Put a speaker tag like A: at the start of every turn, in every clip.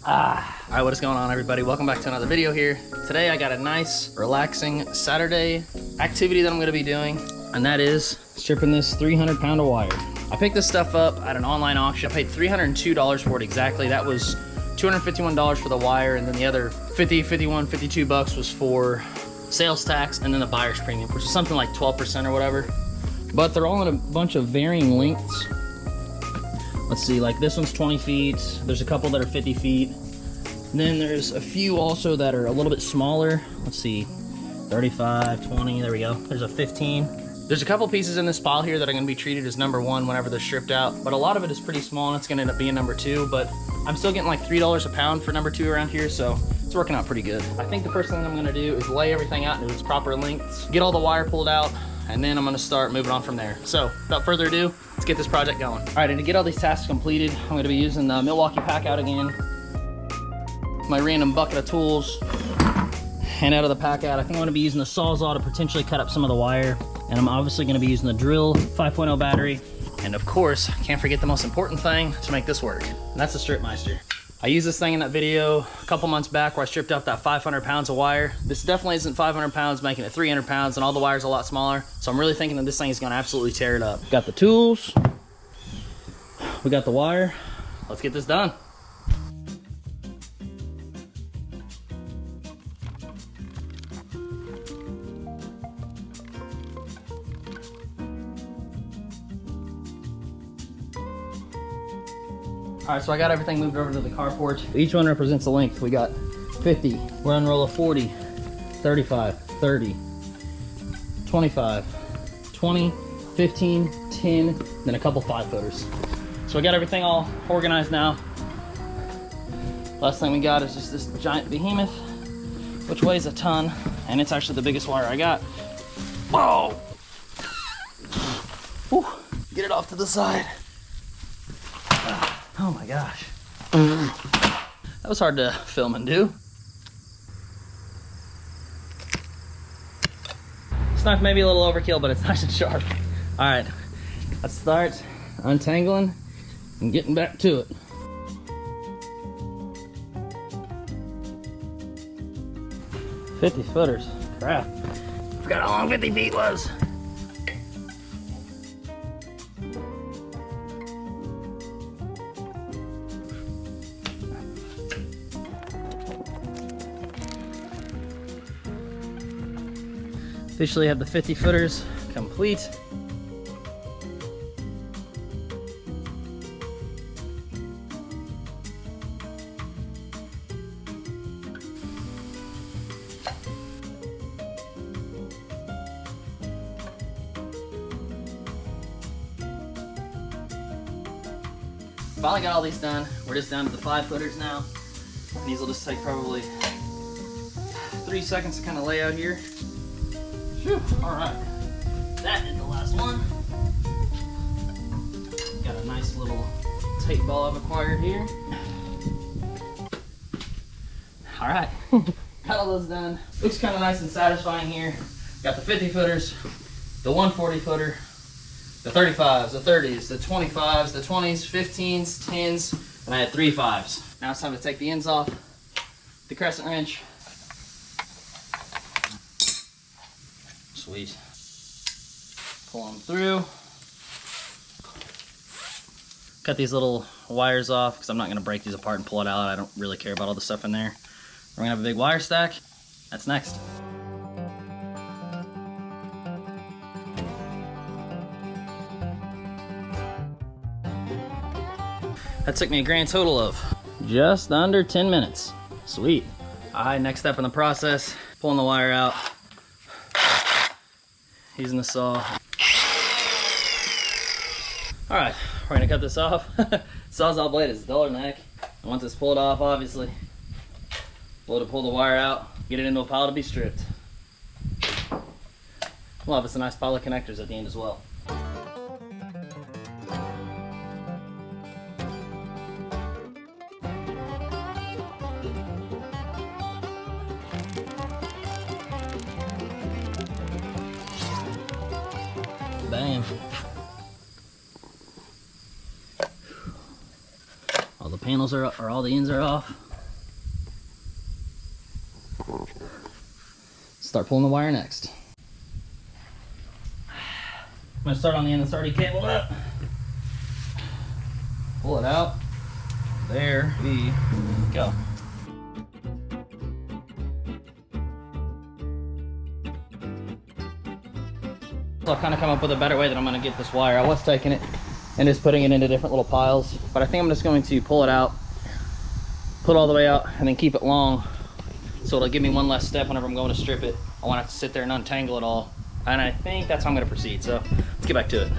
A: Alright, what is going on, everybody? Welcome back to another video here. Today I got a nice, relaxing Saturday activity that I'm going to be doing, and that is stripping this 300-pound of wire. I picked this stuff up at an online auction. I paid $302 for it exactly. That was $251 for the wire, and then the other 52 bucks was for sales tax and then the buyer's premium, which is something like 12% or whatever. But they're all in a bunch of varying lengths. Let's see, like this one's 20 feet. There's a couple that are 50 feet. And then there's a few also that are a little bit smaller. Let's see, 35, 20, there we go. There's a 15. There's a couple pieces in this pile here that are gonna be treated as number one whenever they're stripped out, but a lot of it is pretty small and it's gonna end up being number two, but I'm still getting like $3 a pound for number two around here, so it's working out pretty good. I think the first thing I'm gonna do is lay everything out into its proper lengths, get all the wire pulled out, and then I'm gonna start moving on from there. So without further ado, let's get this project going. All right, and to get all these tasks completed, I'm gonna be using the Milwauke Pack out again, my random bucket of tools, and out of the pack out, I think I'm gonna be using the Sawzall to potentially cut up some of the wire, and I'm obviously gonna be using the drill 5.0 battery, and of course, can't forget the most important thing to make this work, and that's the Stripmeister. I used this thing in that video a couple months back where I stripped out that 500 pounds of wire. This definitely isn't 500 pounds, making it 300 pounds, and all the wire's a lot smaller. So I'm really thinking that this thing is gonna absolutely tear it up. Got the tools, we got the wire. Let's get this done. All right, so I got everything moved over to the carport. Each one represents a length. We got 50, we're on roll of 40, 35, 30, 25, 20, 15, 10, then a couple 5-footers. So we got everything all organized now. Last thing we got is just this giant behemoth, which weighs a ton, and it's actually the biggest wire I got. Whoa! Whew. Get it off to the side. Oh my gosh. That was hard to film and do. This knife may be a little overkill, but it's nice and sharp. All right, let's start untangling and getting back to it. $50-footers, crap. Forgot how long 50 feet was. Officially have the 50-footers complete. Finally got all these done. We're just down to the 5-footers now. And these will just take probably 3 seconds to kind of lay out here. Whew, all right, that is the last one. Got a nice little tape ball I've acquired here. All right, got all those done. Looks kind of nice and satisfying here. Got the 50-footers, the 140-footer, the 35s, the 30s, the 25s, the 20s, 15s, 10s, and I had 3 5s. Now it's time to take the ends off, the crescent wrench. Sweet. Pull them through. Cut these little wires off because I'm not going to break these apart and pull it out. I don't really care about all the stuff in there. We're going to have a big wire stack. That's next. That took me a grand total of just under 10 minutes. Sweet. All right, next step in the process, pulling the wire out. Using the saw. All right, we're gonna cut this off. Sawzall blade is duller than heck. And once it's pulled off, obviously, we'll pull the wire out, get it into a pile to be stripped. We'll have us a nice pile of connectors at the end as well. Bam. All the panels are all the ends are off. start pulling the wire next. I'm gonna start on the end that's already cabled up. Pull it out. There we go. So I've kind of come up with a better way that I'm going to get this wire. I was taking it and just putting it into different little piles, but I think I'm just going to pull it out, put it all the way out, and then keep it long, so it'll give me one less step whenever I'm going to strip it. I won't have to sit there and untangle it all, and I think that's how I'm going to proceed. So let's get back to it.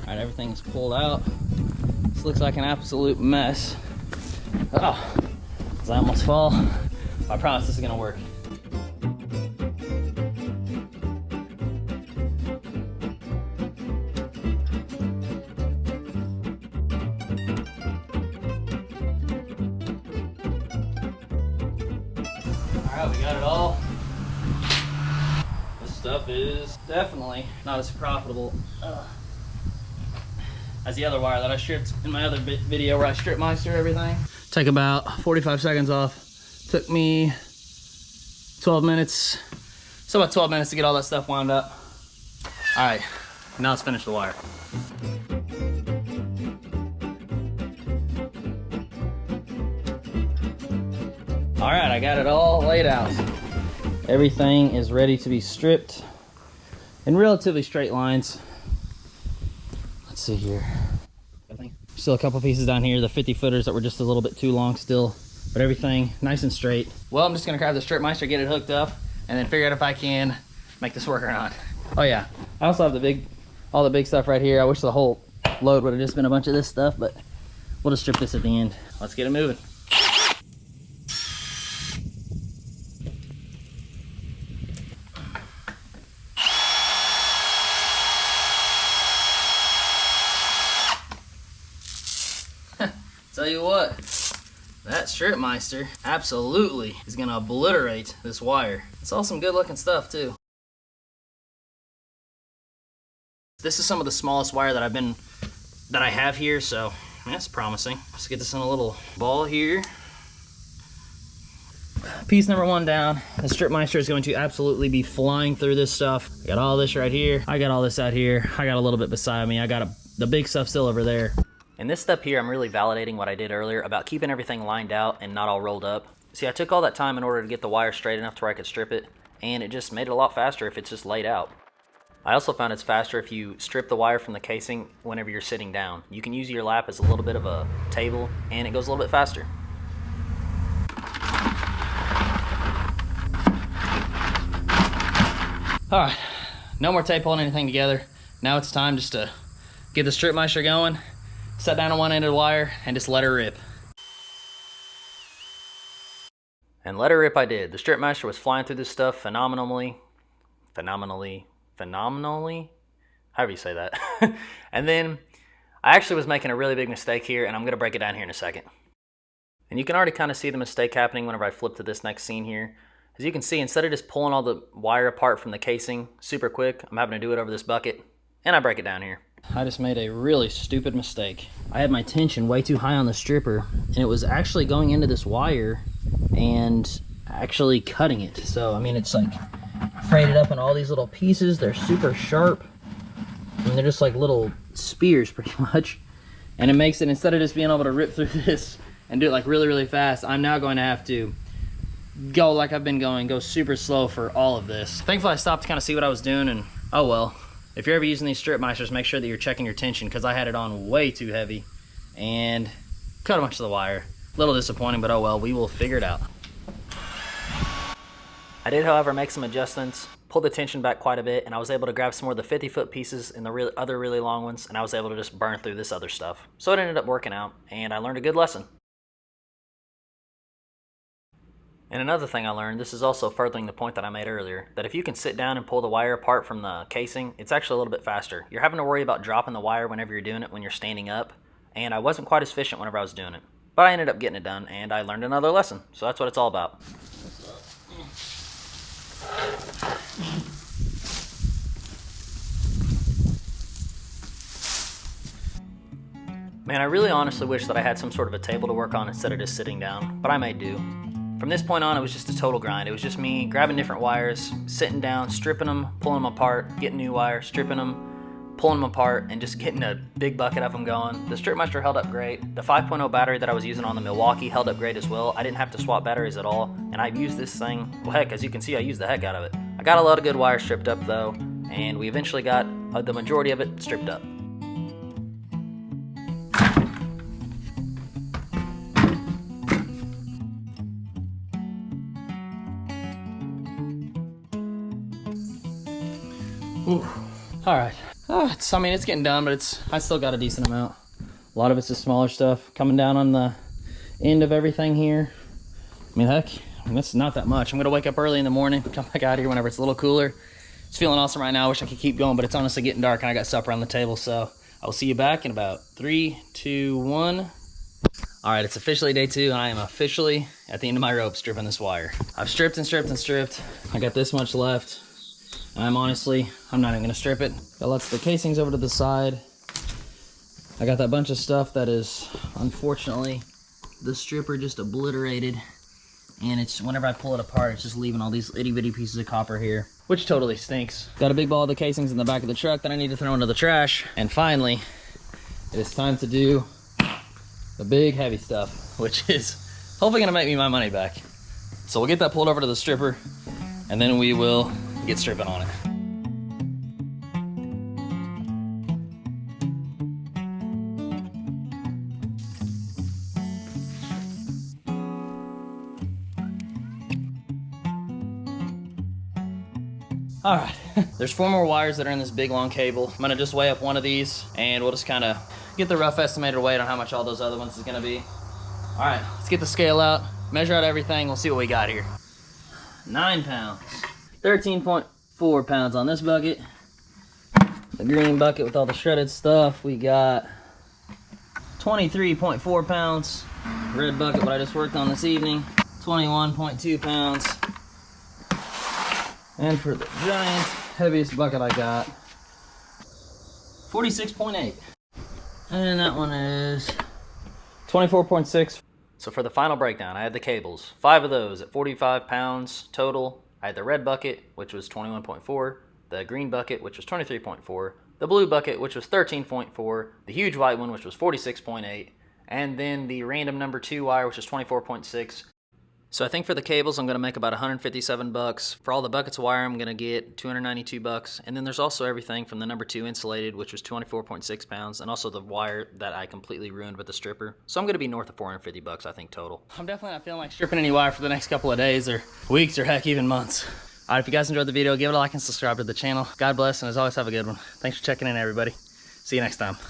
A: All right, everything's pulled out. This looks like an absolute mess. Oh, does I almost fall? I promise this is gonna work. All right, we got it all. This stuff is definitely not as profitable as the other wire that I stripped in my other video where I Stripmeister everything. Take about 45 seconds off. Took me 12 minutes. So about 12 minutes to get all that stuff wound up. All right, now let's finish the wire. All right, I got it all laid out. Everything is ready to be stripped in relatively straight lines. Let's see here. Still a couple pieces down here, the 50 footers that were just a little bit too long still, but everything nice and straight. Well, I'm just gonna grab the Stripmeister, get it hooked up, and then figure out if I can make this work or not. Oh yeah, I also have all the big stuff right here. I wish the whole load would have just been a bunch of this stuff, but we'll just strip this at the end. Let's get it moving. Tell you what, that Stripmeister absolutely is gonna obliterate this wire. It's all some good looking stuff too. This is some of the smallest wire that I have here, so that's promising. Let's get this in a little ball here. Piece number one down. The Stripmeister is going to absolutely be flying through this stuff. I got all this right here. I got all this out here. I got a little bit beside me. I got the big stuff still over there. In this step here, I'm really validating what I did earlier about keeping everything lined out and not all rolled up. See, I took all that time in order to get the wire straight enough to where I could strip it, and it just made it a lot faster if it's just laid out. I also found it's faster if you strip the wire from the casing whenever you're sitting down. You can use your lap as a little bit of a table, and it goes a little bit faster. All right, no more tape holding anything together. Now it's time just to get the Stripmeister going. Set down on one end of the wire and just let her rip. And let her rip I did. The Stripmeister was flying through this stuff phenomenally, however you say that. And then I actually was making a really big mistake here, and I'm gonna break it down here in a second. And you can already kind of see the mistake happening whenever I flip to this next scene here. As you can see, instead of just pulling all the wire apart from the casing super quick, I'm having to do it over this bucket, and I break it down here. I just made a really stupid mistake. I had my tension way too high on the stripper, and it was actually going into this wire and actually cutting it. So, I mean, it's like frayed up in all these little pieces. They're super sharp, and they're just like little spears pretty much. And it makes it, instead of just being able to rip through this and do it like really, really fast, I'm now going to have to go like I've been going, go super slow for all of this. Thankfully, I stopped to kind of see what I was doing, and oh well. If you're ever using these Stripmeisters, make sure that you're checking your tension, because I had it on way too heavy and cut a bunch of the wire. A little disappointing, but oh well, we will figure it out. I did, however, make some adjustments, pulled the tension back quite a bit, and I was able to grab some more of the 50-foot pieces and the other really long ones, and I was able to just burn through this other stuff. So it ended up working out, and I learned a good lesson. And another thing I learned, this is also furthering the point that I made earlier, that if you can sit down and pull the wire apart from the casing, it's actually a little bit faster. You're having to worry about dropping the wire whenever you're doing it when you're standing up, and I wasn't quite as efficient whenever I was doing it. But I ended up getting it done, and I learned another lesson. So that's what it's all about. Man, I really honestly wish that I had some sort of a table to work on instead of just sitting down, but I may do. From this point on, it was just a total grind. It was just me grabbing different wires, sitting down, stripping them, pulling them apart, getting new wires, stripping them, pulling them apart, and just getting a big bucket of them going. The Stripmeister held up great. The 5.0 battery that I was using on the Milwauke held up great as well. I didn't have to swap batteries at all, and I've used this thing, well heck, as you can see, I used the heck out of it. I got a lot of good wires stripped up though, and we eventually got the majority of it stripped up. All right. I mean, it's getting done, but I still got a decent amount. A lot of it's the smaller stuff coming down on the end of everything here. I mean, heck, that's not that much. I'm gonna wake up early in the morning, come back out here whenever it's a little cooler. It's feeling awesome right now. I wish I could keep going, but it's honestly getting dark and I got supper on the table. So I will see you back in about 3, 2, 1. All right, it's officially day 2, and I am officially at the end of my rope stripping this wire. I've stripped and stripped and stripped. I got this much left. And I'm not even gonna strip it. Got lots of the casings over to the side. I got that bunch of stuff that is, unfortunately, the stripper just obliterated. And it's, whenever I pull it apart, it's just leaving all these itty bitty pieces of copper here, which totally stinks. Got a big ball of the casings in the back of the truck that I need to throw into the trash. And finally, it is time to do the big heavy stuff, which is hopefully gonna make me my money back. So we'll get that pulled over to the stripper, and then we will get stripping on it. All right, there's 4 more wires that are in this big long cable. I'm gonna just weigh up one of these, and we'll just kind of get the rough estimated weight on how much all those other ones is gonna be. All right, let's get the scale out, measure out everything, we'll see what we got here. 9 pounds. 13.4 pounds on this bucket. The green bucket with all the shredded stuff, we got 23.4 pounds. Red bucket, what I just worked on this evening, 21.2 pounds. And for the giant, heaviest bucket I got, 46.8. And that one is 24.6. So for the final breakdown, I had the cables, 5 of those at 45 pounds total. I had the red bucket, which was 21.4, the green bucket, which was 23.4, the blue bucket, which was 13.4, the huge white one, which was 46.8, and then the random number 2 wire, which is 24.6. So I think for the cables, I'm gonna make about 157 bucks. For all the buckets of wire, I'm gonna get 292 bucks. And then there's also everything from the number 2 insulated, which was 24.6 pounds, and also the wire that I completely ruined with the stripper. So I'm gonna be north of 450 bucks, I think, total. I'm definitely not feeling like stripping any wire for the next couple of days or weeks or heck, even months. All right, if you guys enjoyed the video, give it a like and subscribe to the channel. God bless, and as always, have a good one. Thanks for checking in, everybody. See you next time.